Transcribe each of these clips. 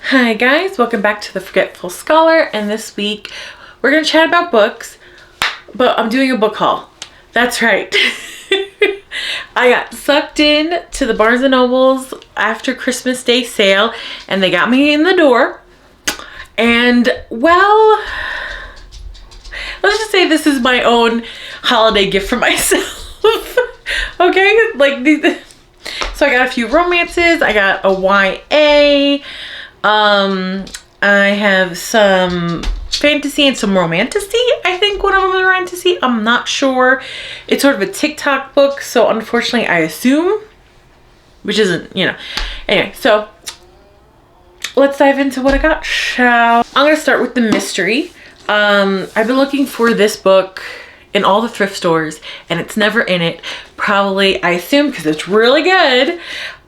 Hi guys, welcome back to the Forgetful Scholar, and this week we're gonna chat about books, but I'm doing a book haul. That's right. I got sucked in to the Barnes & Noble's after Christmas Day sale, and they got me in the door. And well, let's just say this is my own holiday gift for myself. Okay, so I got a few romances. I got a YA. I have some fantasy and some romantasy. I think one of them is romantasy. I'm not sure. It's sort of a TikTok book, so unfortunately I assume, which isn't, Anyway, so let's dive into what I got, I'm gonna start with the mystery. I've been looking for this book in all the thrift stores and it's never in it. Probably, I assume, because it's really good.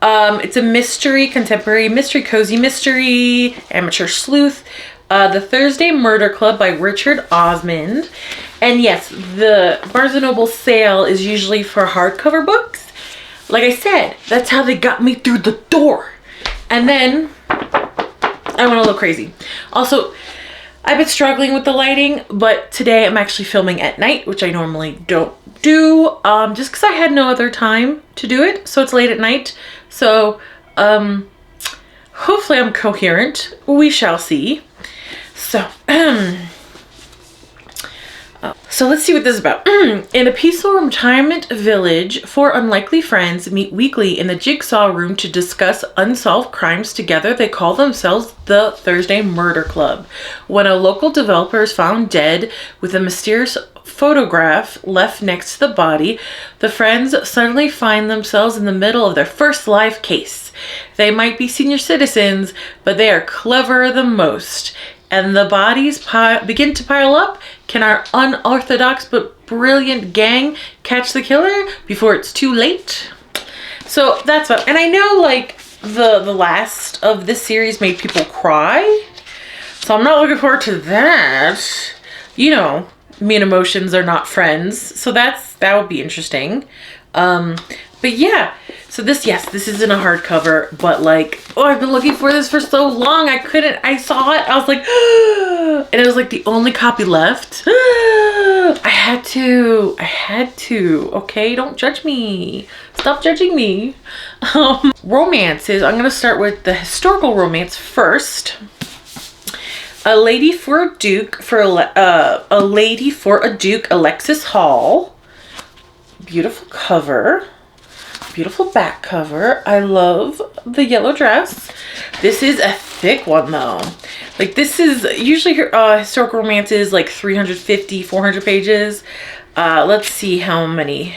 It's a mystery, contemporary mystery, cozy mystery, amateur sleuth. The Thursday Murder Club by Richard Osman. And yes, the Barnes & Noble sale is usually for hardcover books. Like I said, that's how they got me through the door. And then I went a little crazy. Also, I've been struggling with the lighting, but today I'm actually filming at night, which I normally don't do, just because I had no other time to do it. So it's late at night. So hopefully I'm coherent. We shall see. So, so let's see what this is about. In a peaceful retirement village, four unlikely friends meet weekly in the Jigsaw room to discuss unsolved crimes together. They call themselves the Thursday Murder Club. When a local developer is found dead with a mysterious photograph left next to the body, the friends suddenly find themselves in the middle of their first live case. They might be senior citizens, but they are cleverer than most. And the bodies begin to pile up. Can our unorthodox but brilliant gang catch the killer before it's too late? So that's what, and I know like the last of this series made people cry. So I'm not looking forward to that. Me and emotions are not friends. So that would be interesting. But yeah, so this isn't a hardcover, but like, I've been looking for this for so long. I saw it. I was like, and it was like the only copy left. I had to, okay? Don't judge me. Stop judging me. Romances. I'm going to start with the historical romance first. A Lady for a Duke, Alexis Hall. Beautiful cover. Beautiful back cover. I love the yellow dress. This is a thick one though. Like this is usually historical romances like 350, 400 pages. Let's see how many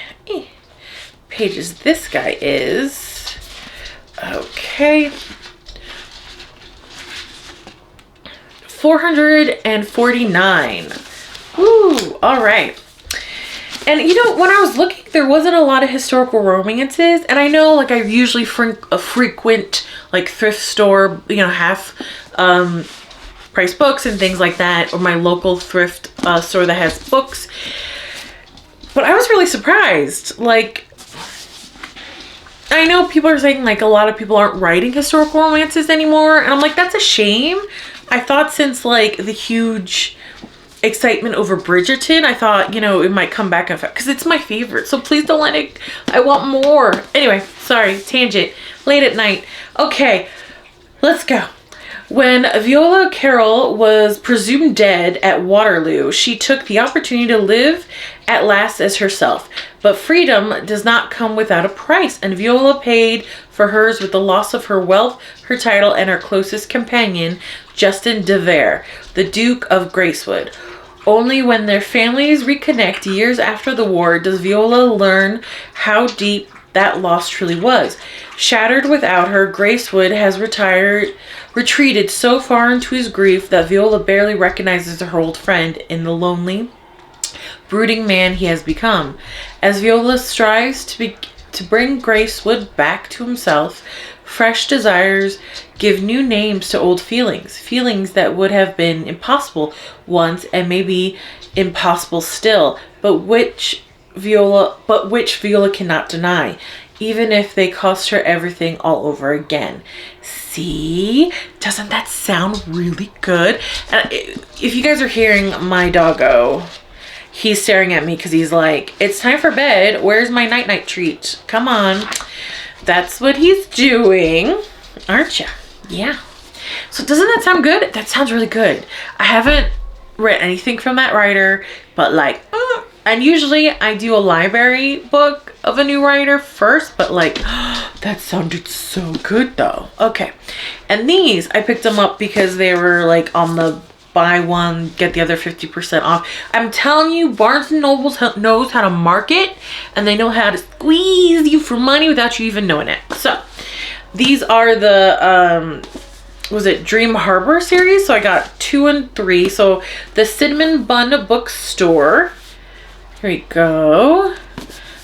pages this guy is. Okay. 449. Ooh, all right. And when I was looking, there wasn't a lot of historical romances. And I know like I usually frequent like thrift store, half price books and things like that, or my local thrift store that has books. But I was really surprised. Like, I know people are saying like a lot of people aren't writing historical romances anymore. And I'm like, that's a shame. I thought since like the huge excitement over Bridgerton, I thought, it might come back because it's my favorite. So please don't let it, I want more. Anyway, sorry, tangent. Late at night. Okay, let's go. When Viola Carroll was presumed dead at Waterloo, she took the opportunity to live at last as herself. But freedom does not come without a price, and Viola paid for hers with the loss of her wealth, her title, and her closest companion, Justin de Vere, the Duke of Gracewood. Only when their families reconnect years after the war does Viola learn how deep that loss truly was. Shattered without her, Gracewood has retreated so far into his grief that Viola barely recognizes her old friend in the lonely, brooding man he has become. As Viola strives to bring Gracewood back to himself, fresh desires give new names to old feelings that would have been impossible once and maybe impossible still, but which Viola cannot deny. even if they cost her everything all over again. See? Doesn't that sound really good? And if you guys are hearing my doggo, he's staring at me because he's like, it's time for bed. Where's my night-night treat? Come on. That's what he's doing. Aren't you? Yeah. So doesn't that sound good? That sounds really good. I haven't read anything from that writer, but like, and usually I do a library book of a new writer first, but like, that sounded so good though. Okay. And these, I picked them up because they were like on the buy one, get the other 50% off. I'm telling you, Barnes & Noble knows how to market, and they know how to squeeze you for money without you even knowing it. So these are the, was it Dream Harbor series? So I got 2 and 3. So the Cinnamon Bun Bookstore. Here we go.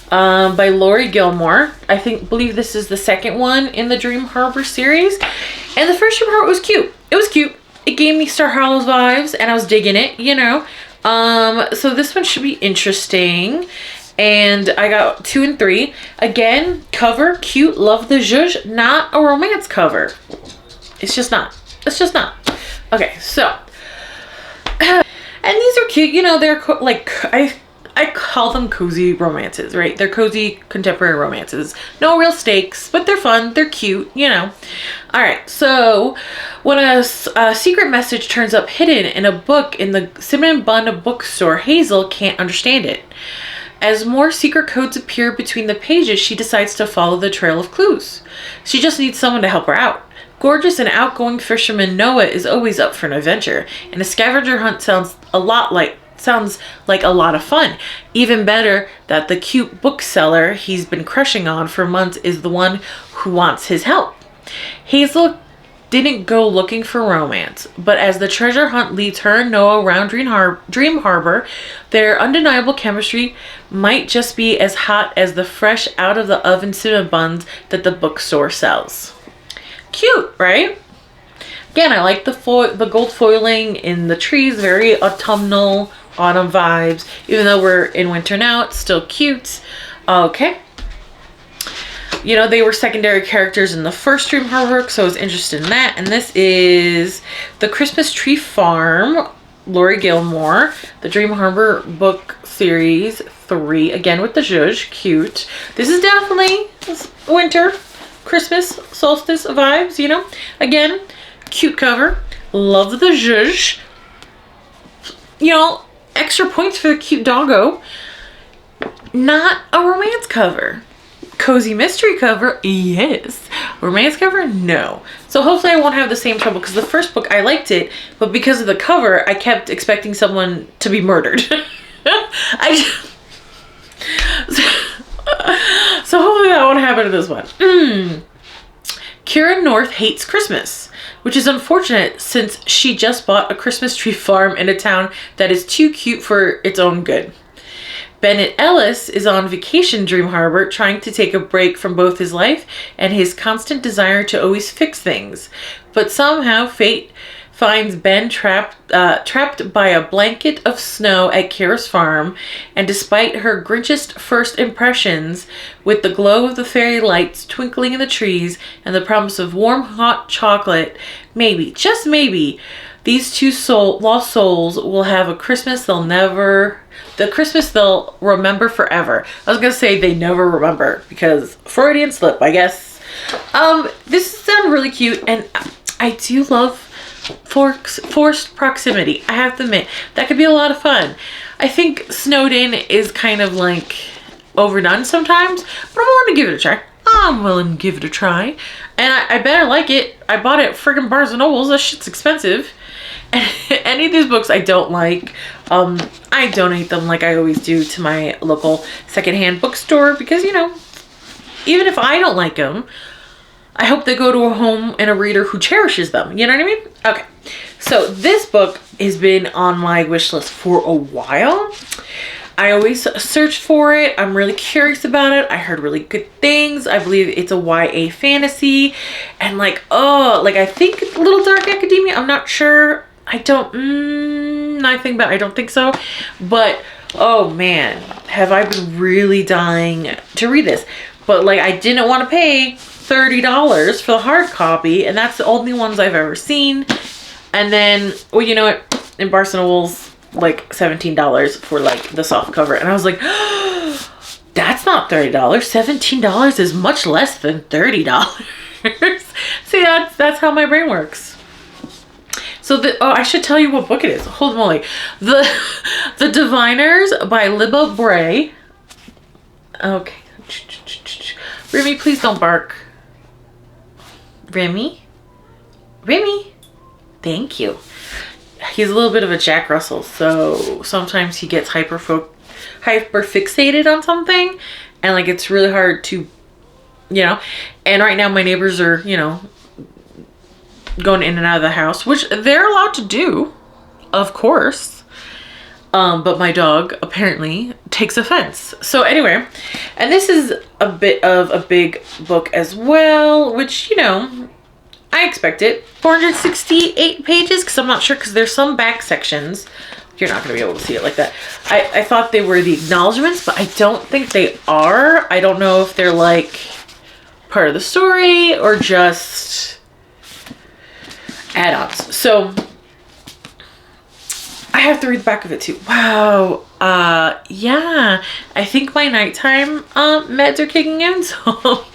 By Laurie Gilmore. Believe this is the second one in the Dream Harbor series. And the first Dream Harbor was cute. It was cute. It gave me Star Hollows vibes, and I was digging it, you know. So this one should be interesting. And I got 2 and 3. Again, cover, cute, love the zhuzh. Not a romance cover. It's just not. It's just not. Okay, so. And these are cute. You know, they're like, I call them cozy romances, right? They're cozy contemporary romances. No real stakes, but they're fun. They're cute, you know. All right, so when a secret message turns up hidden in a book in the Cinnamon Bun Bookstore, Hazel can't understand it. As more secret codes appear between the pages, she decides to follow the trail of clues. She just needs someone to help her out. Gorgeous and outgoing fisherman Noah is always up for an adventure, and a scavenger hunt sounds like a lot of fun. Even better that the cute bookseller he's been crushing on for months is the one who wants his help. Hazel didn't go looking for romance, but as the treasure hunt leads her and Noah around Dream Harbor, their undeniable chemistry might just be as hot as the fresh out of the oven cinnamon buns that the bookstore sells. Cute, right? Again, I like the gold foiling in the trees, very autumnal, autumn vibes. Even though we're in winter now, it's still cute. Okay. You know, they were secondary characters in the first Dream Harbor, so I was interested in that. And this is the Christmas Tree Farm, Laurie Gilmore, the Dream Harbor book series 3, again with the zhuzh, cute. This is definitely winter, Christmas, solstice vibes, you know. Again, cute cover, love the zhuzh. You know, extra points for the cute doggo. Not a romance cover. Cozy mystery cover, yes. Romance cover, no. So hopefully I won't have the same trouble, because the first book I liked it, but because of the cover I kept expecting someone to be murdered. So hopefully that won't happen to this one. Kira North hates Christmas, which is unfortunate since she just bought a Christmas tree farm in a town that is too cute for its own good. Bennett Ellis is on vacation in Dream Harbor, trying to take a break from both his life and his constant desire to always fix things. But somehow fate finds Ben trapped by a blanket of snow at Kira's farm, and despite her Grinchest first impressions, with the glow of the fairy lights twinkling in the trees and the promise of warm hot chocolate, maybe, just maybe, these two lost souls will have a Christmas the Christmas they'll remember forever. I was gonna say they never remember, because Freudian slip, I guess. This sounds really cute, and I do love forced proximity. I have to admit, that could be a lot of fun. I think snowed in is kind of like overdone sometimes, but I'm willing to give it a try. And I better like it. I bought it at friggin' Barnes & Nobles. That shit's expensive. And any of these books I don't like, I donate them like I always do to my local secondhand bookstore, because, you know, even if I don't like them, I hope they go to a home and a reader who cherishes them. You know what I mean? Okay. So this book has been on my wish list for a while. I always search for it. I'm really curious about it. I heard really good things. I believe it's a YA fantasy. And like, I think Little Dark Academia. I'm not sure. I don't think so. But, oh man, have I been really dying to read this. But like, I didn't want to pay $30 for the hard copy, and that's the only ones I've ever seen. And then, well, you know what? In Barnes & Noble's like $17 for like the soft cover, and I was like, oh, that's not $30. $17 is much less than $30. See, that's how my brain works. So I should tell you what book it is. Holy moly. The Diviners by Libba Bray. Okay. Remy, please don't bark. Remy? Thank you. He's a little bit of a Jack Russell, so sometimes he gets hyper fixated on something, and like it's really hard to, you know. And right now my neighbors are, you know, going in and out of the house, which they're allowed to do, of course. But my dog apparently takes offense. So anyway, and this is a bit of a big book as well, which, you know, I expect it. 468 pages, because I'm not sure, because there's some back sections. You're not going to be able to see it like that. I thought they were the acknowledgements, but I don't think they are. I don't know if they're like part of the story or just add-ons. So I have to read the back of it too. Wow. Yeah. I think my nighttime meds are kicking in. So all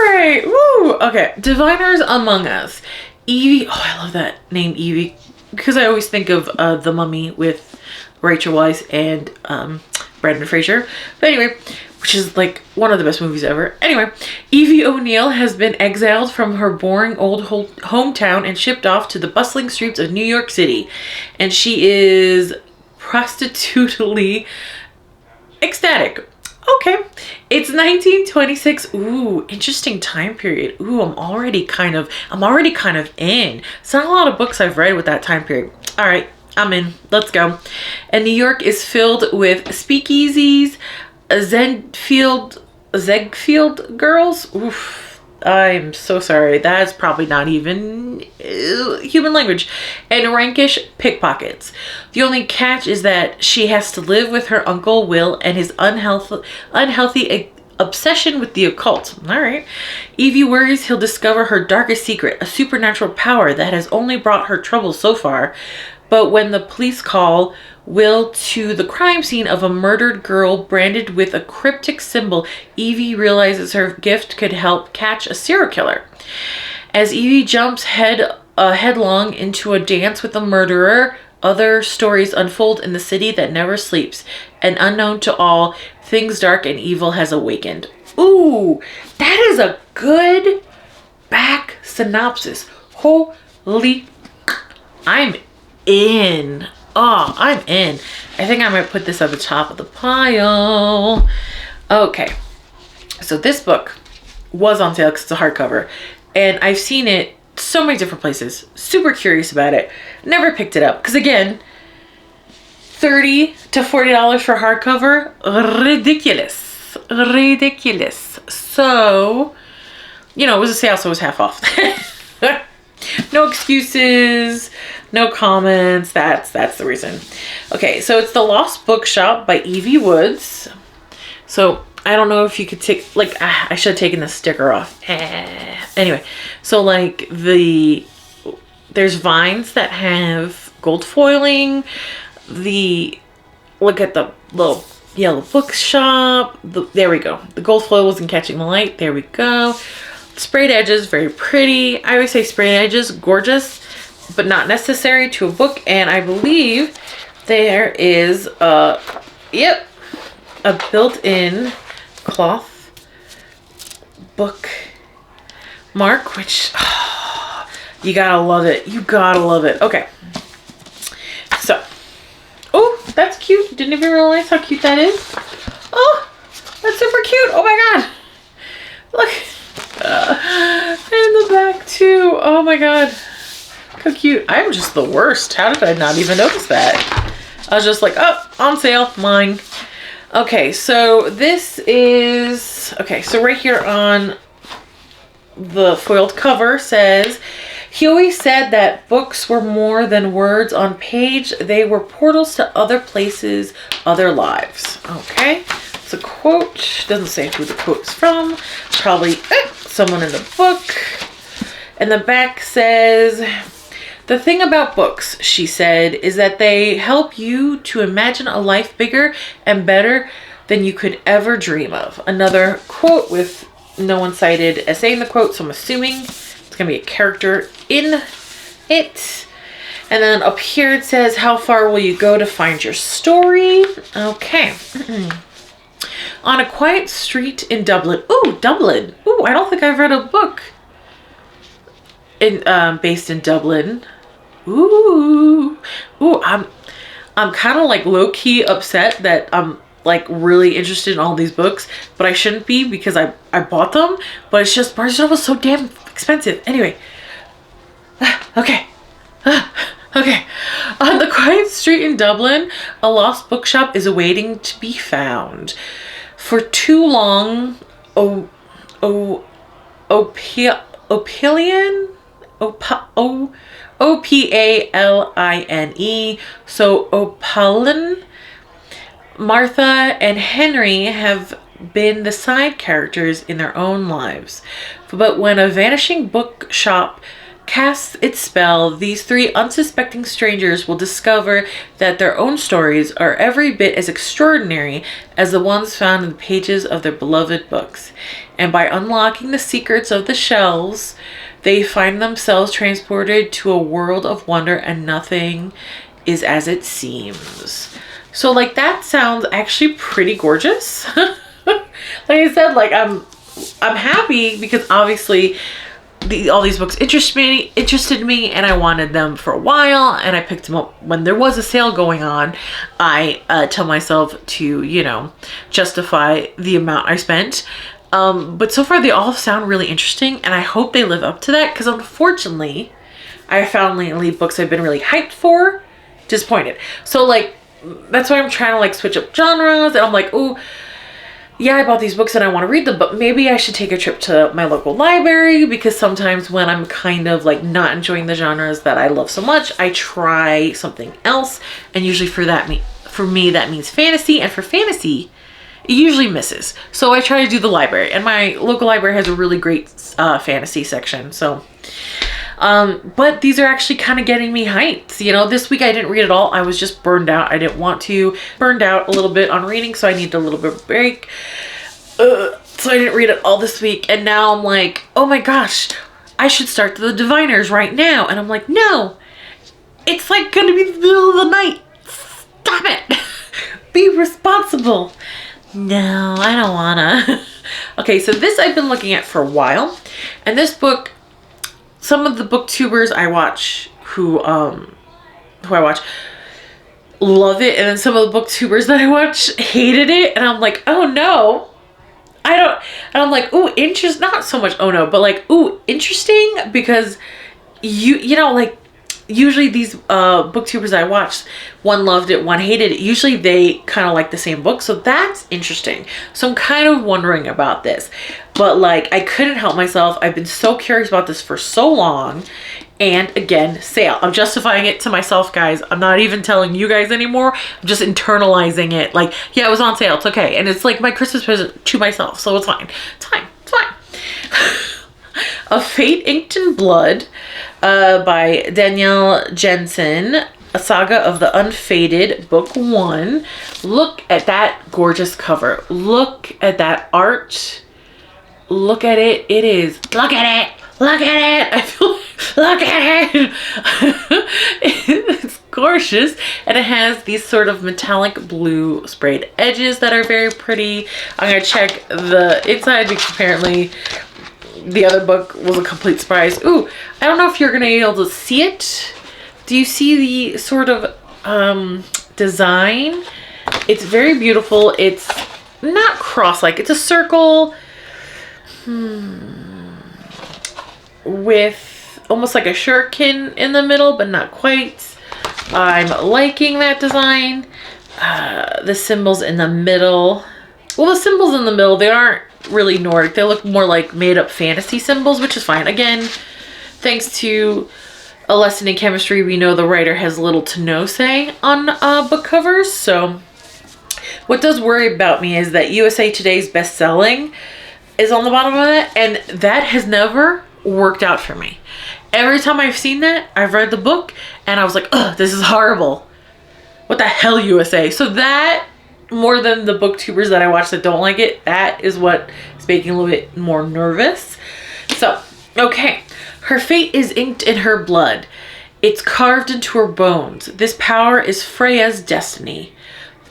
right. Woo. Okay. Diviners Among Us. Evie. Oh, I love that name, Evie, because I always think of The Mummy with Rachel Weisz and Brendan Fraser. But anyway, which is like one of the best movies ever. Anyway, Evie O'Neill has been exiled from her boring old hometown and shipped off to the bustling streets of New York City. And she is prostitutely ecstatic. Okay. It's 1926. Ooh, interesting time period. Ooh, I'm already kind of in. It's not a lot of books I've read with that time period. All right, I'm in. Let's go. And New York is filled with speakeasies, Zegfield girls. Oof. I'm so sorry. That's probably not even human language. And rankish pickpockets. The only catch is that she has to live with her uncle Will and his unhealthy obsession with the occult. All right. Evie worries he'll discover her darkest secret, a supernatural power that has only brought her trouble so far. But when the police call Will to the crime scene of a murdered girl branded with a cryptic symbol, Evie realizes her gift could help catch a serial killer. As Evie jumps headlong into a dance with a murderer, other stories unfold in the city that never sleeps, and unknown to all, things dark and evil has awakened. Ooh, that is a good back synopsis. Holy, I'm in. Oh, I'm in. I think I might put this at the top of the pile. Okay. So this book was on sale because it's a hardcover. And I've seen it so many different places. Super curious about it. Never picked it up. Because again, $30 to $40 for hardcover. Ridiculous. Ridiculous. So, you know, it was a sale, so it was half off. No excuses, no comments. That's the reason. Okay, so it's The Lost Bookshop by Evie Woods. So I don't know if you could take, like, I should have taken the sticker off. Anyway, so like there's vines that have gold foiling. Look at the little yellow bookshop. There we go. The gold foil wasn't catching the light. There we go. Sprayed edges, very pretty. I always say sprayed edges, gorgeous, but not necessary to a book. And I believe there is a built-in cloth book mark, which you gotta love it. You gotta love it. Okay. So, oh, that's cute. Didn't even realize how cute that is. Oh, that's super cute. Oh my God. Look. And the back too. Oh my God. How cute. I'm just the worst. How did I not even notice that? I was just like, oh, on sale, mine. Okay, so this is, okay, so right here on the foiled cover says, he always said that books were more than words on page. They were portals to other places, other lives. Okay, a quote. Doesn't say who the quote is from. Probably someone in the book. And the back says, "The thing about books," she said, "is that they help you to imagine a life bigger and better than you could ever dream of." Another quote with no one cited as saying the quote, so I'm assuming it's going to be a character in it. And then up here it says, "How far will you go to find your story?" Okay. On a quiet street in Dublin. Ooh, Dublin. Ooh, I don't think I've read a book based in Dublin. Ooh. Ooh, I'm kind of like low-key upset that I'm like really interested in all these books, but I shouldn't be because I bought them, but it's just Barnes & Noble was so damn expensive. Anyway. Okay. Okay. On the quiet street in Dublin, a lost bookshop is awaiting to be found. For too long, Opaline, so Opalin, Martha and Henry have been the side characters in their own lives. But when a vanishing bookshop casts its spell, these three unsuspecting strangers will discover that their own stories are every bit as extraordinary as the ones found in the pages of their beloved books. And by unlocking the secrets of the shelves, they find themselves transported to a world of wonder, and nothing is as it seems. So like that sounds actually pretty gorgeous. Like I said, like I'm happy because obviously all these books interested me, and I wanted them for a while, and I picked them up when there was a sale going on. I tell myself to, you know, justify the amount I spent. But so far they all sound really interesting, and I hope they live up to that, because unfortunately I found lately books I've been really hyped for disappointed. So like that's why I'm trying to like switch up genres, and I'm like, oh yeah, I bought these books and I want to read them, but maybe I should take a trip to my local library, because sometimes when I'm kind of like not enjoying the genres that I love so much, I try something else, and usually for me that means fantasy, and for fantasy it usually misses. So I try to do the library, and my local library has a really great fantasy section. So but these are actually kind of getting me hyped. You know, this week I didn't read it all. I was just burned out. I didn't want to. Burned out a little bit on reading, so I needed a little bit of a break. So I didn't read it all this week. And now I'm like, oh my gosh, I should start The Diviners right now. And I'm like, no, it's like going to be the middle of the night. Stop it. Be responsible. No, I don't want to. Okay, so this I've been looking at for a while. And this book, some of the booktubers I watch who I watch love it, and then some of the booktubers that I watch hated it, and I'm like, oh no, I don't. And I'm like, ooh, not so much oh no, but like, ooh, interesting, because you know, like usually these booktubers I watch, one loved it, one hated it. Usually they kind of like the same book, so that's interesting. So I'm kind of wondering about this, but like I couldn't help myself. I've been so curious about this for so long, and again, sale. I'm justifying it to myself, guys. I'm not even telling you guys anymore. I'm just internalizing it. Like, yeah, it was on sale. It's okay, and it's like my Christmas present to myself, so it's fine. It's fine. It's fine. A Fate Inked in Blood by Danielle Jensen, a saga of the Unfated, book 1. Look at that gorgeous cover. Look at that art. Look at it. It is. Look at it. Look at it. I feel. Look at it. It's gorgeous, and it has these sort of metallic blue sprayed edges that are very pretty. I'm gonna check the inside because apparently the other book was a complete surprise. Ooh, I don't know if you're gonna be able to see it. Do you see the sort of design? It's very beautiful. It's not cross-like. It's a circle with almost like a shuriken in the middle, but not quite. I'm liking that design. The symbols in the middle. Well, the symbols in the middle, they aren't really Nordic. They look more like made-up fantasy symbols, which is fine. Again, thanks to A Lesson in Chemistry, we know the writer has little to no say on book covers, so what does worry about me is that USA Today's best-selling is on the bottom of it, and that has never worked out for me. Every time I've seen that, I've read the book, and I was like, ugh, this is horrible. What the hell, USA? So that, more than the booktubers that I watch that don't like it, that is what is making a little bit more nervous. So, okay. Her fate is inked in her blood. It's carved into her bones. This power is Freya's destiny.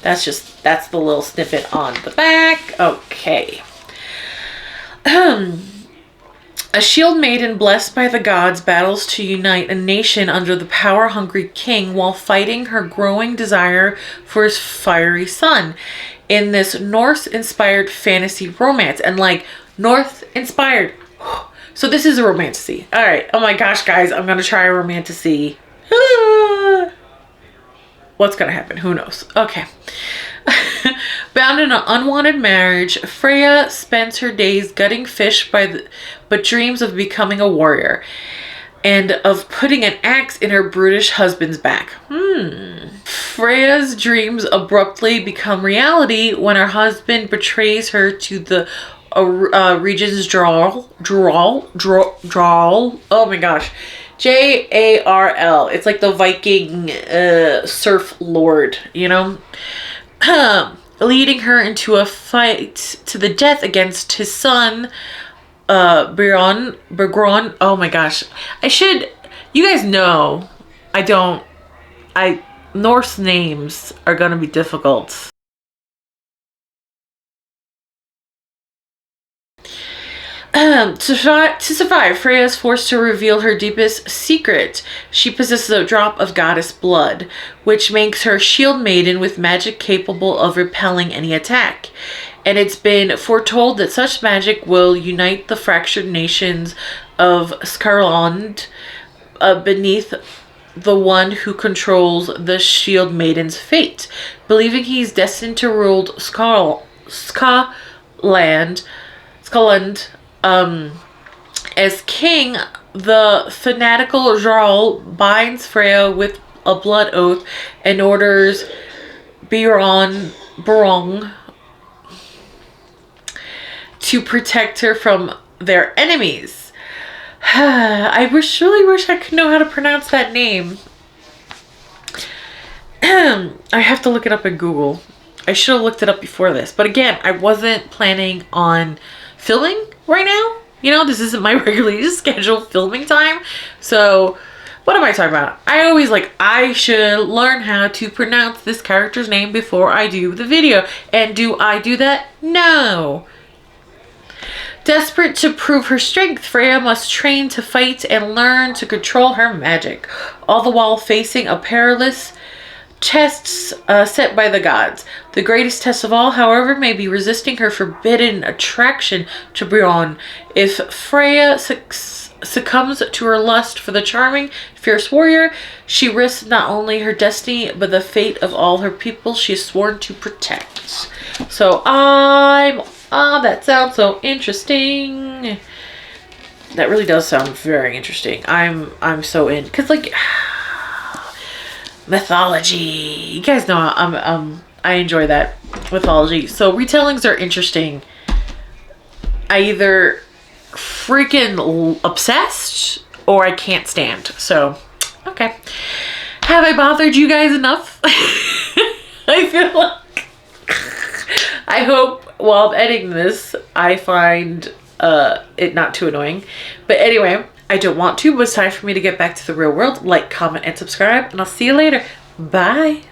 That's the little snippet on the back. Okay. A shield maiden blessed by the gods battles to unite a nation under the power-hungry king while fighting her growing desire for his fiery son in this Norse-inspired fantasy romance. And like, Norse-inspired. So this is a romantasy. All right. Oh my gosh, guys. I'm going to try a romantasy. What's going to happen? Who knows? Okay. Bound in an unwanted marriage, Freya spends her days gutting fish but dreams of becoming a warrior and of putting an axe in her brutish husband's back. Freya's dreams abruptly become reality when her husband betrays her to the region's drawl. Oh my gosh. Jarl. It's like the Viking surf lord, you know? Leading her into a fight to the death against his son, Bergron. Oh my gosh. You guys know, Norse names are gonna be difficult. To survive, Freya is forced to reveal her deepest secret. She possesses a drop of goddess blood, which makes her shield maiden with magic capable of repelling any attack. And it's been foretold that such magic will unite the fractured nations of Skarland beneath the one who controls the shield maiden's fate. Believing he's destined to rule Skaland, as king, the fanatical Jarl binds Freya with a blood oath and orders Berong to protect her from their enemies. I really wish I could know how to pronounce that name. I have to look it up in Google. I should have looked it up before this. But again, I wasn't planning on filming right now. You know, this isn't my regularly scheduled filming time. So, what am I talking about? I should learn how to pronounce this character's name before I do the video. And do I do that? No. Desperate to prove her strength, Freya must train to fight and learn to control her magic, all the while facing a perilous tests set by the gods. The greatest test of all, however, may be resisting her forbidden attraction to Brion. If Freya succumbs to her lust for the charming, fierce warrior, she risks not only her destiny, but the fate of all her people she is sworn to protect. So that sounds so interesting. That really does sound very interesting. I'm so in, because like mythology, you guys know I enjoy that mythology. So retellings are interesting. I either freaking obsessed or I can't stand. So okay, have I bothered you guys enough? I feel like I hope while I'm editing this I find it not too annoying. But anyway, I don't want to, but it's time for me to get back to the real world. Like, comment, and subscribe, and I'll see you later. Bye.